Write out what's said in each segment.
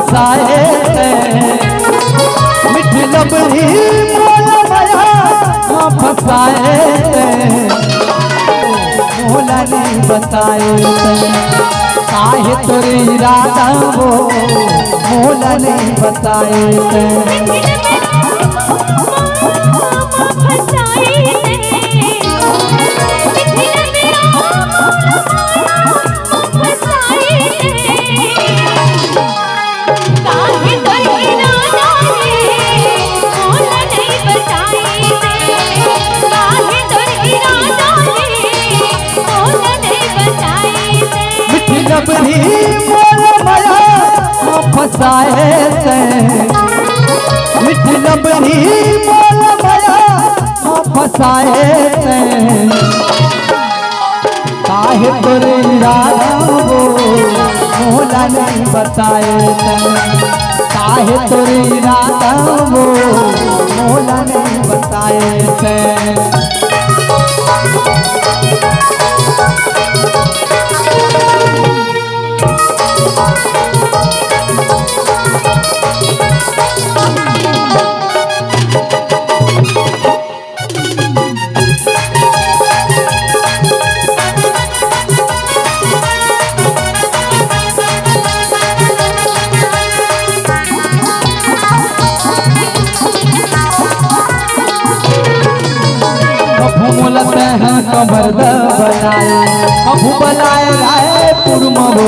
फसाए मिठ लबरी मोल माया हाँ फसाए मोला नहीं बताए काहे तोरे इरादा वो मोला नहीं बताए लबरी मोल माया हाँ फसाए मिठ लबरी मोल माया हाँ फसाए काहे तोरे इरादा वो मोला नहीं बताए काहे तोरे इरादा वो मोला नहीं बताए बोलते हैं कमर बनाए अबू बनाए रायपुर मरो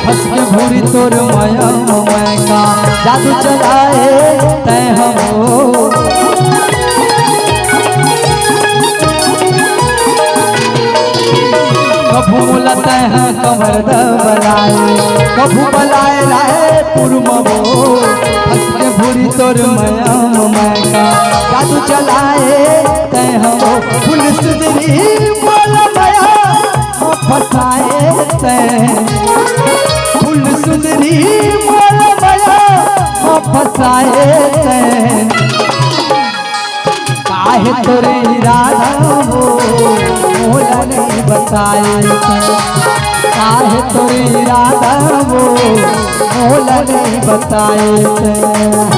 हंस के भूरी तोर माया मैं का जादू चलाए तय हमो कभू बोलते हैं कमर बनाए कभू बनाए रायपुर मरो हंस के भूरी तोर माया मैं का जादू चलाए तय हमो फुल सुंदरी मोल माया हाँ फसाए फुल सुंदरी मोल माया हाँ फसाए काहे तोरे इरादा वो मोला नहीं बताए काहे तोरे इरादा वो मोला नहीं बताए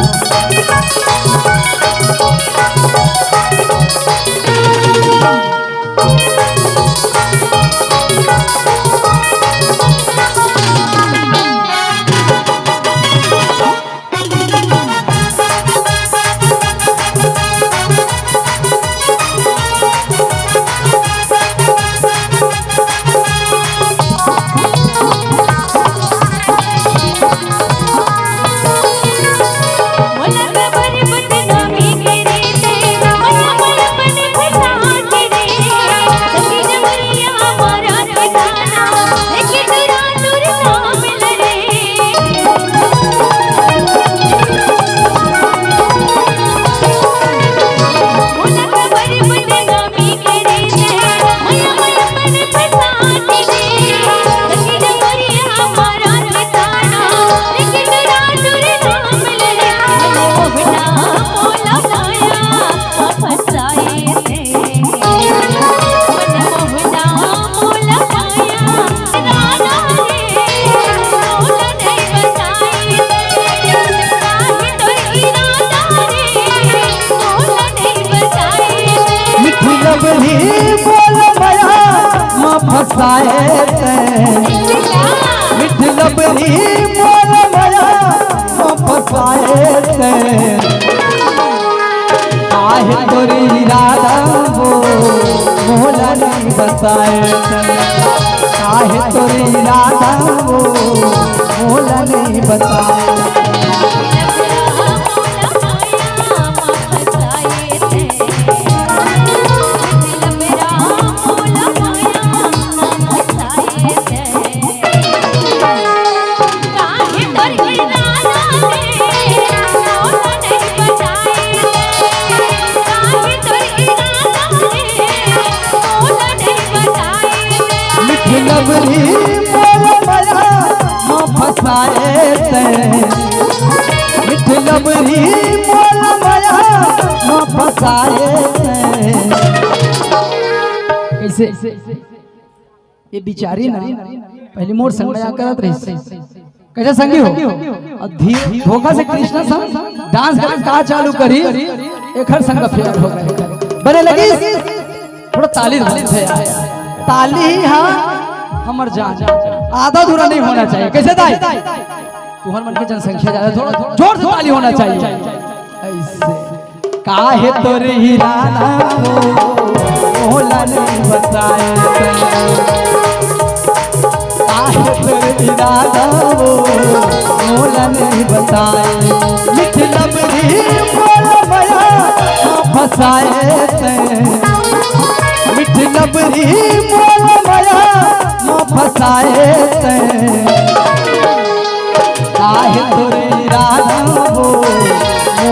फसाए मिठ लबरी मोल माया फसाए काहे तोरे इरादा वो मोला नहीं बताए काहे तोरे इरादा वो मोला नहीं बताए लबरी मोल माया हाँ फसाए मिठ लबरी मोल माया हाँ फसाए कैसे ये बिचारी ना पहले मोर संग मजाक करत रही कैसे संगी हो और धोखा से कृष्णा संग डांस करके कहा चालू करी एक हर संग फेल हो गए बड़े लगी थोड़ा ताली थे ताली हाँ हमर जान आधा धूरा नहीं होना चाहिए कैसे दाई तुम्हारे मन की जनसंख्या ज्यादा थोड़ा जोर से ताली होना चाहिए ऐसे काहे तोरे हिराना मोला नहीं बताए काहे तोरे हिराना मोला नहीं बताए मिठ लबरी मोला माया फसाए मिठ लबरी मोला माया फसाए काहे तोरे हिराना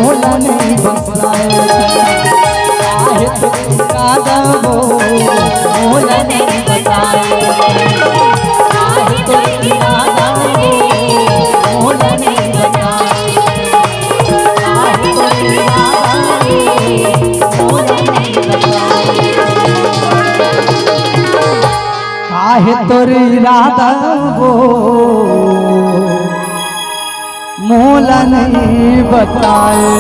मोला नहीं बताए काहे तोरे हिराना मोला नहीं बताए काहे तोरे हिराना मोला नहीं बताए काहे तोरे हिराना मोला नहीं बताए काहे तोरे इरादा वो मोला नहीं बताए।